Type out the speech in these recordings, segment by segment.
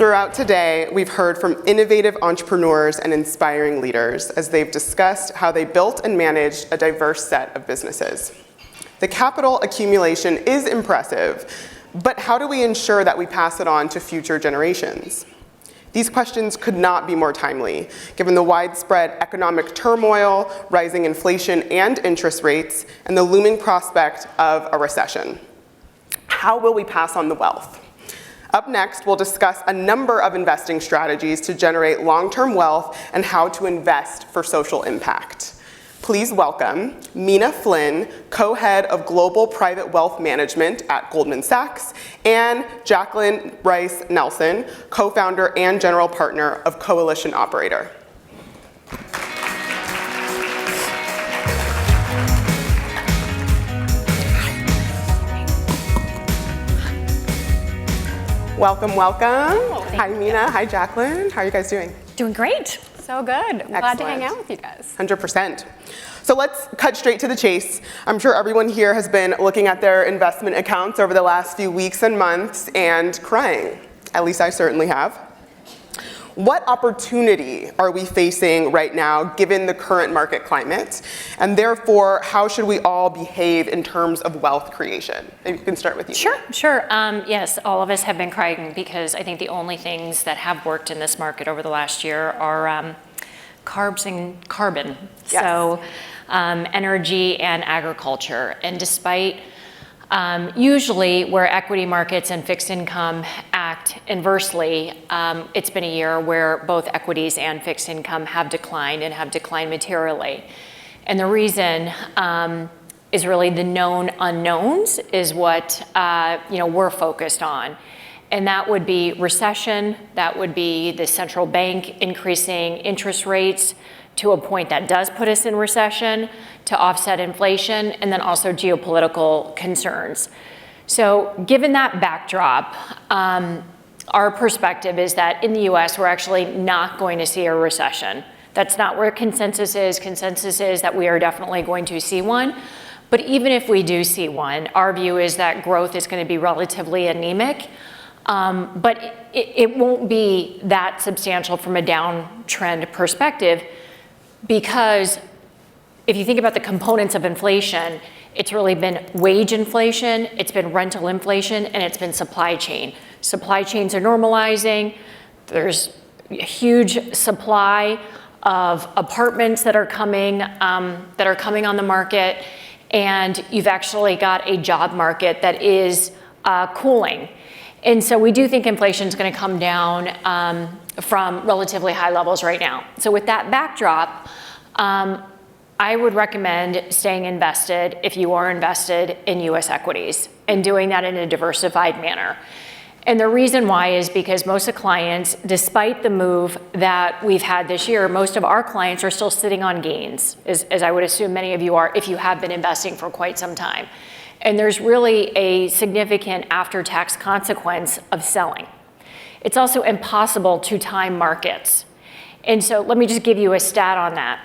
Throughout today, we've heard from innovative entrepreneurs and inspiring leaders as they've discussed how they built and managed a diverse set of businesses. The capital accumulation is impressive, but how do we ensure that we pass it on to future generations? These questions could not be more timely, given the widespread economic turmoil, rising inflation and interest rates, and the looming prospect of a recession. How will we pass on the wealth? Up next, we'll discuss a number of investing strategies to generate long-term wealth and how to invest for social impact. Please welcome Meena Flynn, co-head of Global Private Wealth Management at Goldman Sachs, and Jaclyn Rice Nelson, co-founder and general partner of Coalition Operator. Welcome, welcome. Hi, Meena. Hi, Jaclyn. How are you guys doing? Doing great. So good. I'm glad to hang out with you guys. 100%. So let's cut straight to the chase. I'm sure everyone here has been looking at their investment accounts over the last few weeks and months and crying. At least I certainly have. What opportunity are we facing right now given the current market climate? And therefore, how should we all behave in terms of wealth creation? Maybe we can start with you. Sure. Yes, all of us have been crying because I think the only things that have worked in this market over the last year are carbs and carbon. Yes. So energy and agriculture. And despite usually where equity markets and fixed income act inversely, it's been a year where both equities and fixed income have declined and have declined materially. And the reason is really the known unknowns is what we're focused on. And that would be recession, that would be the central bank increasing interest rates to a point that does put us in recession to offset inflation, and then also geopolitical concerns. So given that backdrop, our perspective is that in the US, we're actually not going to see a recession. That's not where consensus is. Consensus is that we are definitely going to see one. But even if we do see one, our view is that growth is going to be relatively anemic. But it won't be that substantial from a downtrend perspective, because if you think about the components of inflation, it's really been wage inflation, it's been rental inflation, and it's been supply chain. Supply chains are normalizing. There's a huge supply of apartments that are coming on the market, and you've actually got a job market that is cooling. And so we do think inflation is going to come down from relatively high levels right now. So with that backdrop, I would recommend staying invested if you are invested in US equities and doing that in a diversified manner. And the reason why is because most of clients, despite the move that we've had this year, most of our clients are still sitting on gains, as I would assume many of you are if you have been investing for quite some time. And there's really a significant after-tax consequence of selling. It's also impossible to time markets. And so let me just give you a stat on that.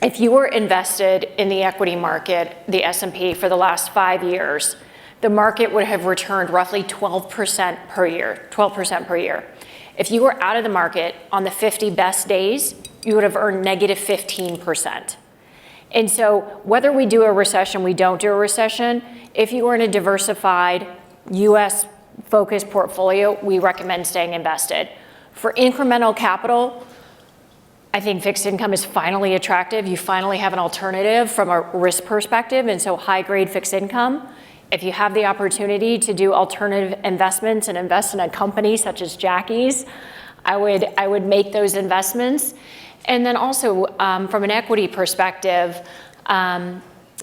If you were invested in the equity market, the S&P, for the last 5 years, the market would have returned roughly 12% per year, 12% per year. If you were out of the market on the 50 best days, you would have earned negative 15%. And so whether we do a recession, we don't do a recession, if you are in a diversified US-focused portfolio, we recommend staying invested. For incremental capital, I think fixed income is finally attractive. You finally have an alternative from a risk perspective, and so high-grade fixed income. If you have the opportunity to do alternative investments and invest in a company such as Jackie's, I would make those investments. And then also from an equity perspective,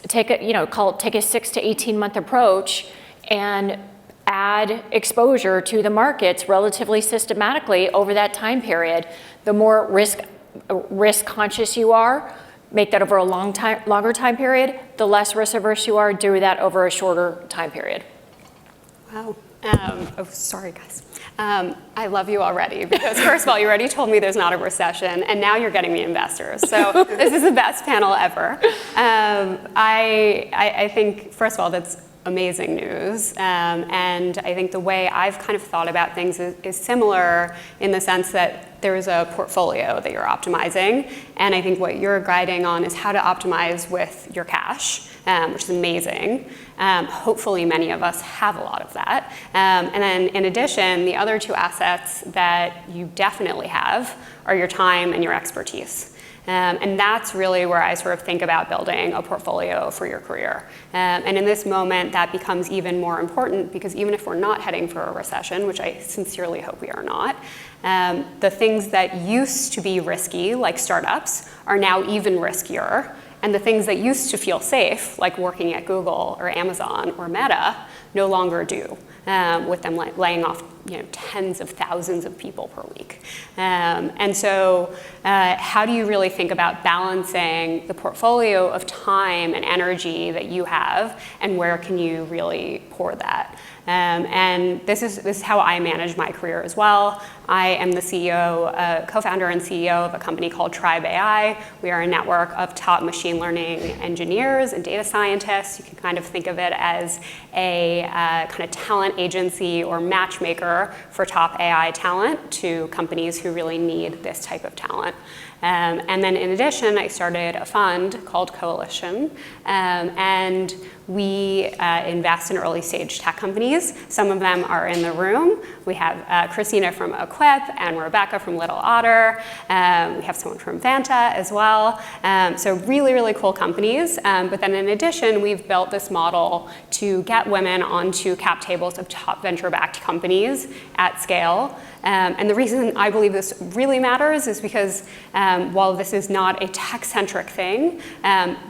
take a 6 to 18 month approach and add exposure to the markets relatively systematically over that time period. The more risk conscious you are, make that over a longer time period. The less risk averse you are, do that over a shorter time period. Wow. Sorry, guys. I love you already because first of all, you already told me there's not a recession, and now you're getting me investors. So this is the best panel ever. I think, first of all, that's amazing news. And I think the way I've kind of thought about things is similar in the sense that there's a portfolio that you're optimizing. And I think what you're guiding on is how to optimize with your cash, which is amazing. Hopefully many of us have a lot of that. And then in addition, the other two assets that you definitely have are your time and your expertise. And that's really where I sort of think about building a portfolio for your career. And in this moment, that becomes even more important because even if we're not heading for a recession, which I sincerely hope we are not, the things that used to be risky, like startups, are now even riskier. And the things that used to feel safe, like working at Google or Amazon or Meta, no longer do, with them laying off tens of thousands of people per week. And so how do you really think about balancing the portfolio of time and energy that you have, and where can you really pour that? And this is how I manage my career as well. I am the co-founder and CEO of a company called Tribe AI. We are a network of top machine learning engineers and data scientists. You can kind of think of it as a kind of talent agency or matchmaker for top AI talent to companies who really need this type of talent. And then in addition, I started a fund called Coalition, and we invest in early stage tech companies. Some of them are in the room. We have Christina from Equip and Rebecca from Little Otter. We have someone from Vanta as well. So really, really cool companies. But then in addition, we've built this model to get women onto cap tables of top venture-backed companies at scale. And the reason I believe this really matters is because while this is not a tech-centric thing,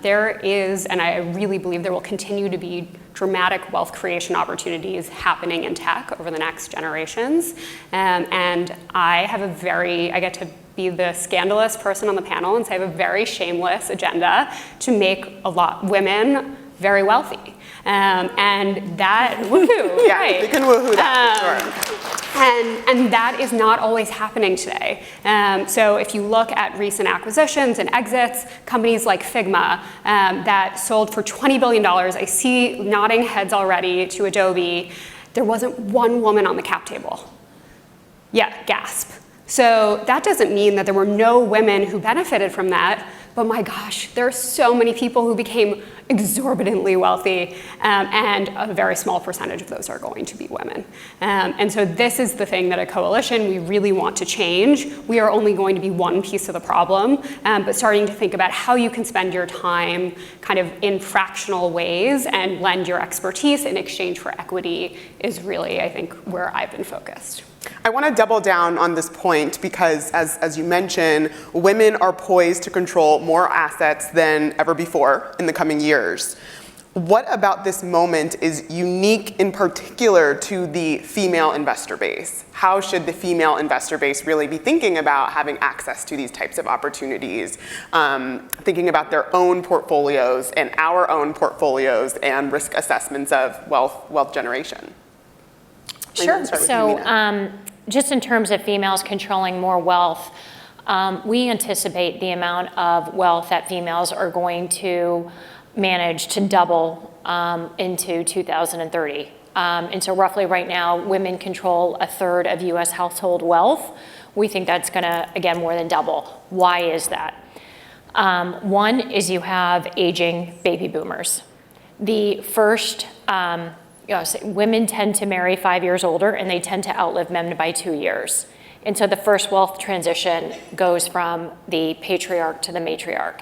there is, and I really believe there will continue to be, dramatic wealth creation opportunities happening in tech over the next generations. And I get to be the scandalous person on the panel and say I have a very shameless agenda to make women very wealthy. And that, woohoo, Yeah, right. you can woohoo that for sure. And that is not always happening today. So if you look at recent acquisitions and exits, companies like Figma that sold for $20 billion, I see nodding heads already to Adobe, there wasn't one woman on the cap table. Yeah, gasp. So that doesn't mean that there were no women who benefited from that, but my gosh, there are so many people who became exorbitantly wealthy, and a very small percentage of those are going to be women. And so this is the thing that at Coalition we really want to change. We are only going to be one piece of the problem, but starting to think about how you can spend your time kind of in fractional ways and lend your expertise in exchange for equity is really, I think, where I've been focused. I want to double down on this point because, as you mentioned, women are poised to control more assets than ever before in the coming years. What about this moment is unique in particular to the female investor base? How should the female investor base really be thinking about having access to these types of opportunities, thinking about their own portfolios and our own portfolios and risk assessments of wealth generation? Sure. So just in terms of females controlling more wealth, we anticipate the amount of wealth that females are going to manage to double into 2030. And so roughly right now, women control a third of US household wealth. We think that's gonna, again, more than double. Why is that? One is you have aging baby boomers. The first, women tend to marry 5 years older and they tend to outlive men by 2 years. And so the first wealth transition goes from the patriarch to the matriarch.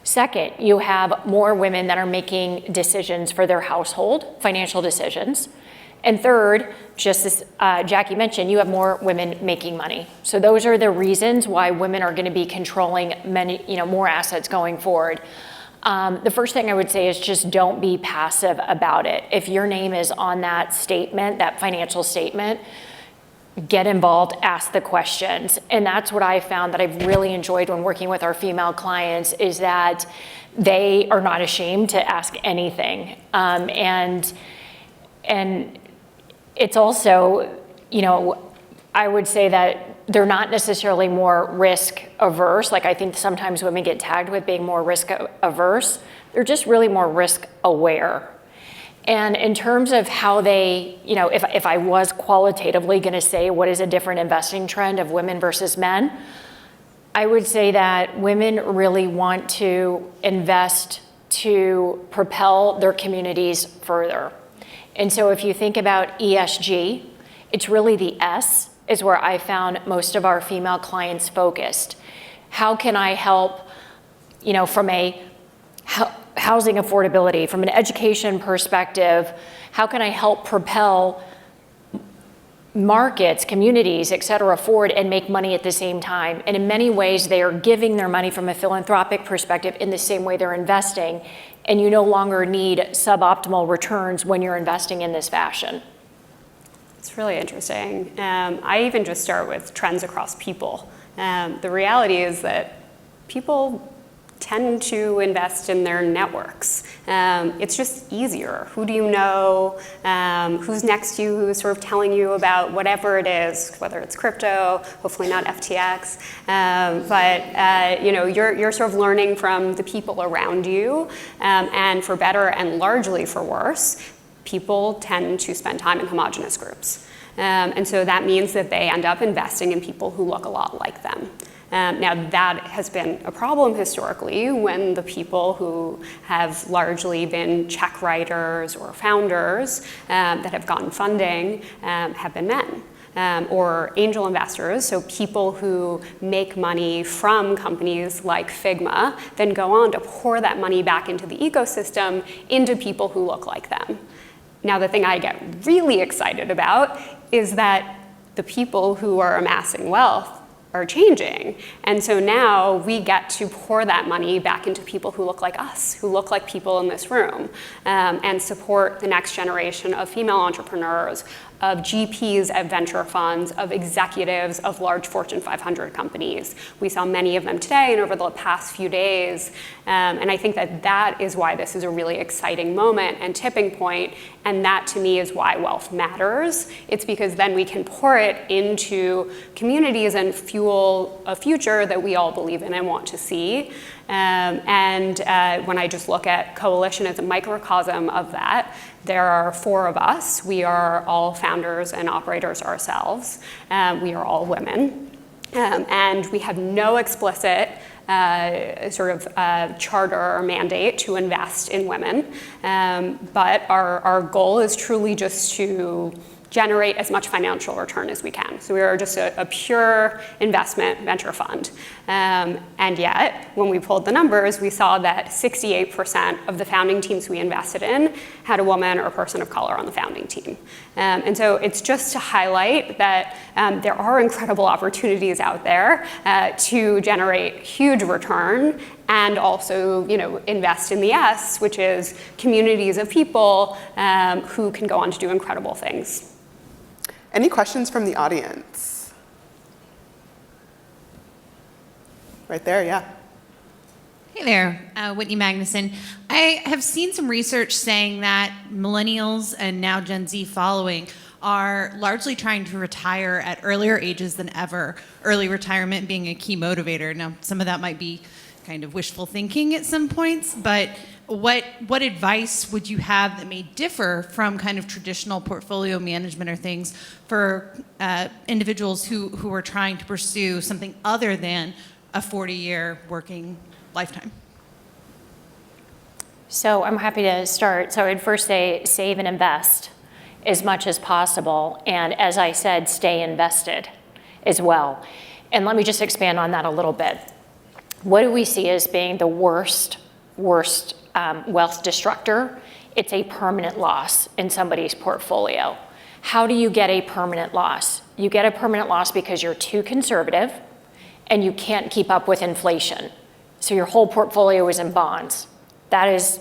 Second, you have more women that are making decisions for their household, financial decisions. And third, just as Jackie mentioned, you have more women making money. So those are the reasons why women are gonna be controlling more assets going forward. The first thing I would say is just don't be passive about it. If your name is on that statement, that financial statement, get involved, ask the questions. And that's what I found that I've really enjoyed when working with our female clients is that they are not ashamed to ask anything. And it's also, I would say that they're not necessarily more risk averse. Like I think sometimes women get tagged with being more risk averse. They're just really more risk aware. And in terms of how they, if I was qualitatively going to say what is a different investing trend of women versus men, I would say that women really want to invest to propel their communities further. And so if you think about ESG, it's really the S is where I found most of our female clients focused. How can I help, from a housing affordability, from an education perspective, how can I help propel markets, communities, et cetera, forward and make money at the same time? And in many ways, they are giving their money from a philanthropic perspective in the same way they're investing, and you no longer need suboptimal returns when you're investing in this fashion. It's really interesting. I even just start with trends across people. The reality is that people tend to invest in their networks. It's just easier. Who do you know? Who's next to you? Who's sort of telling you about whatever it is, whether it's crypto, hopefully not FTX. You're sort of learning from the people around you, and for better and largely for worse, people tend to spend time in homogenous groups. And so that means that they end up investing in people who look a lot like them. Now, that has been a problem historically when the people who have largely been check writers or founders that have gotten funding have been men. Or angel investors, so people who make money from companies like Figma, then go on to pour that money back into the ecosystem into people who look like them. Now, the thing I get really excited about is that the people who are amassing wealth are changing. And so now we get to pour that money back into people who look like us, who look like people in this room, and support the next generation of female entrepreneurs, of GPs at venture funds, of executives of large Fortune 500 companies. We saw many of them today and over the past few days. And I think that that is why this is a really exciting moment and tipping point. And that to me is why wealth matters. It's because then we can pour it into communities and fuel a future that we all believe in and want to see. When I just look at Coalition as a microcosm of that, there are 4 of us. We are all founders and operators ourselves. We are all women. And we have no explicit charter or mandate to invest in women. But our goal is truly just to generate as much financial return as we can. So we are just a pure investment venture fund. And yet, when we pulled the numbers, we saw that 68% of the founding teams we invested in had a woman or person of color on the founding team. And so it's just to highlight that there are incredible opportunities out there to generate huge return and also, invest in the S, which is communities of people who can go on to do incredible things. Any questions from the audience? Right there, yeah. Hey there, Whitney Magnuson. I have seen some research saying that millennials and now Gen Z following are largely trying to retire at earlier ages than ever, early retirement being a key motivator. Now, some of that might be kind of wishful thinking at some points, but what advice would you have that may differ from kind of traditional portfolio management or things for individuals who are trying to pursue something other than a 40-year working lifetime? So I'm happy to start. So I'd first say save and invest as much as possible. And as I said, stay invested as well. And let me just expand on that a little bit. What do we see as being the worst wealth destructor? It's a permanent loss in somebody's portfolio. How do you get a permanent loss? You get a permanent loss because you're too conservative and you can't keep up with inflation. So your whole portfolio is in bonds. That is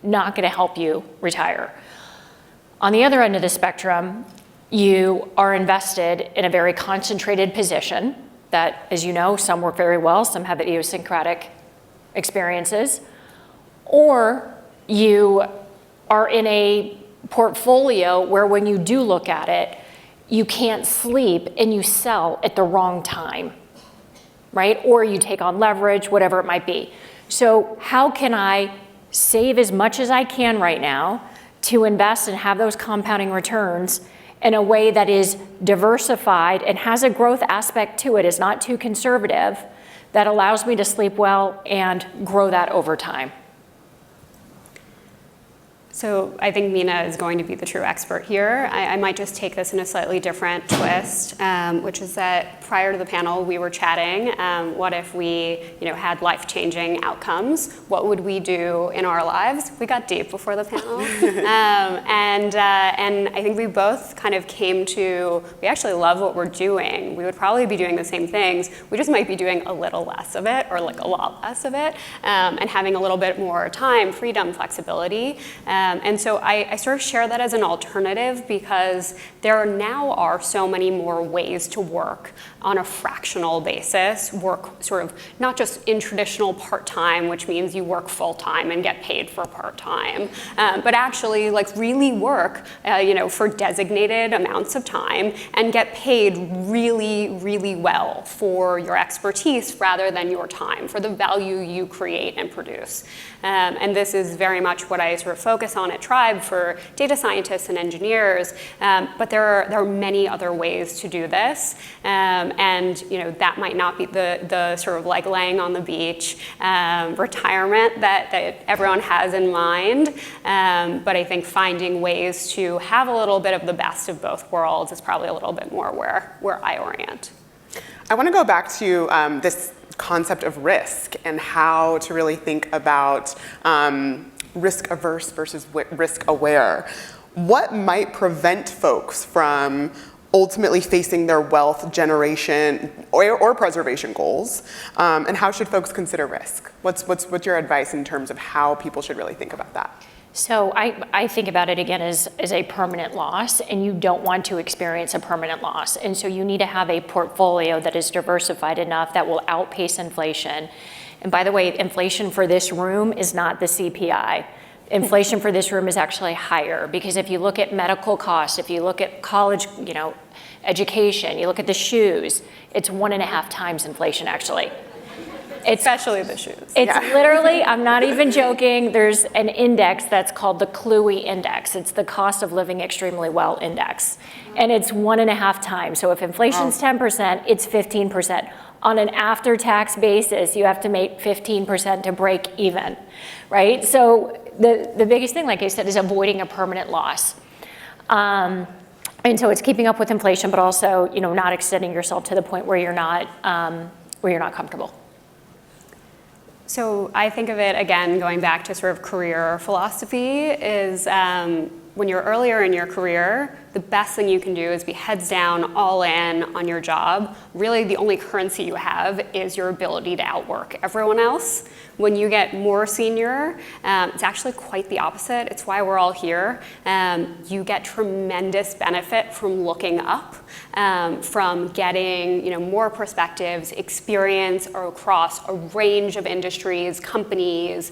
not going to help you retire. On the other end of the spectrum, you are invested in a very concentrated position that, as you know, some work very well, some have idiosyncratic experiences, or you are in a portfolio where when you do look at it, you can't sleep and you sell at the wrong time, right? Or you take on leverage, whatever it might be. So how can I save as much as I can right now to invest and have those compounding returns in a way that is diversified and has a growth aspect to it, is not too conservative, that allows me to sleep well and grow that over time. So I think Meena is going to be the true expert here. I might just take this in a slightly different twist, which is that prior to the panel, we were chatting, what if we had life-changing outcomes? What would we do in our lives? We got deep before the panel. And I think we both kind of came to, we actually love what we're doing. We would probably be doing the same things. We just might be doing a little less of it, or like a lot less of it, and having a little bit more time, freedom, flexibility. And so I sort of share that as an alternative because there now are so many more ways to work on a fractional basis, work sort of not just in traditional part-time, which means you work full-time and get paid for part-time, but actually like really work for designated amounts of time and get paid really, really well for your expertise rather than your time, for the value you create and produce. And this is very much what I sort of focus on at Tribe for data scientists and engineers, but there are many other ways to do this, and that might not be the sort of like laying on the beach retirement that everyone has in mind, but I think finding ways to have a little bit of the best of both worlds is probably a little bit more where I orient. I want to go back to this concept of risk and how to really think about risk averse versus risk aware. What might prevent folks from ultimately facing their wealth generation or preservation goals? And how should folks consider risk? What's your advice in terms of how people should really think about that? So I think about it again as a permanent loss, and you don't want to experience a permanent loss. And so you need to have a portfolio that is diversified enough that will outpace inflation. And by the way, inflation for this room is not the CPI. Inflation for this room is actually higher because if you look at medical costs, if you look at college, education, you look at the shoes, it's 1.5 times inflation actually. Especially the shoes. It's literally, I'm not even joking, there's an index that's called the CLUI index. It's the cost of living extremely well index. And it's 1.5 times. So if inflation's 10%, it's 15%. On an after-tax basis, you have to make 15% to break even, right? So the biggest thing, like I said, is avoiding a permanent loss. And so it's keeping up with inflation, but also, not extending yourself to the point where you're not comfortable. So I think of it, again, going back to sort of career philosophy, is when you're earlier in your career, the best thing you can do is be heads down, all in on your job. Really, the only currency you have is your ability to outwork everyone else. When you get more senior, it's actually quite the opposite. It's why we're all here. You get tremendous benefit from looking up, from getting more perspectives, experience across a range of industries, companies,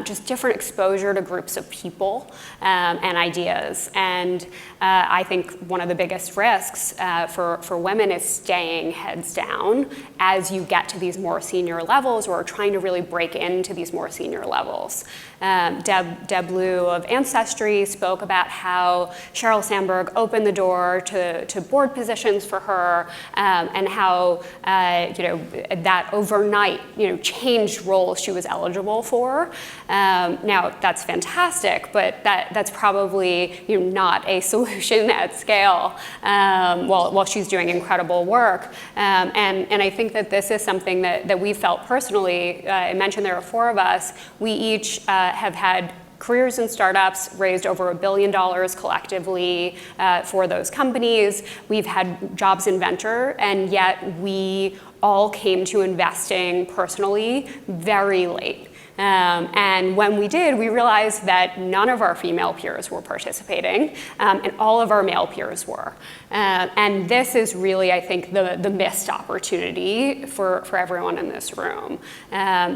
just different exposure to groups of people and ideas. And I think one of the biggest risks for women is staying heads down as you get to these more senior levels or trying to really break into these more senior levels. Deb Liu of Ancestry spoke about how Sheryl Sandberg opened the door to board positions for her, and how that overnight changed roles she was eligible for. Now that's fantastic, but that's probably not a solution at scale while she's doing incredible work. And I think that this is something that we felt personally. I mentioned there are 4 of us. We each have had careers in startups, raised over $1 billion collectively for those companies. We've had jobs in venture, and yet we all came to investing personally very late. And when we did, we realized that none of our female peers were participating, and all of our male peers were. And this is really, I think, the missed opportunity for everyone in this room.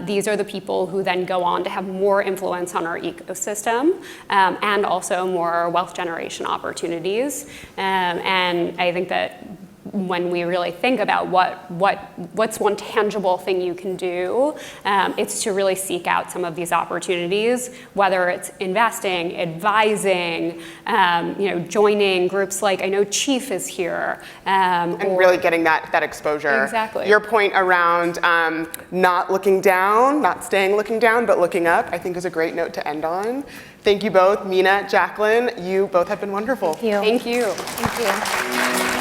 These are the people who then go on to have more influence on our ecosystem, and also more wealth generation opportunities. And I think that when we really think about what's one tangible thing you can do, it's to really seek out some of these opportunities, whether it's investing, advising, joining groups like, I know Chief is here. And really getting that exposure. Exactly. Your point around not looking down, not staying looking down, but looking up, I think is a great note to end on. Thank you both. Meena, Jaclyn, you both have been wonderful. Thank you. Thank you. Thank you.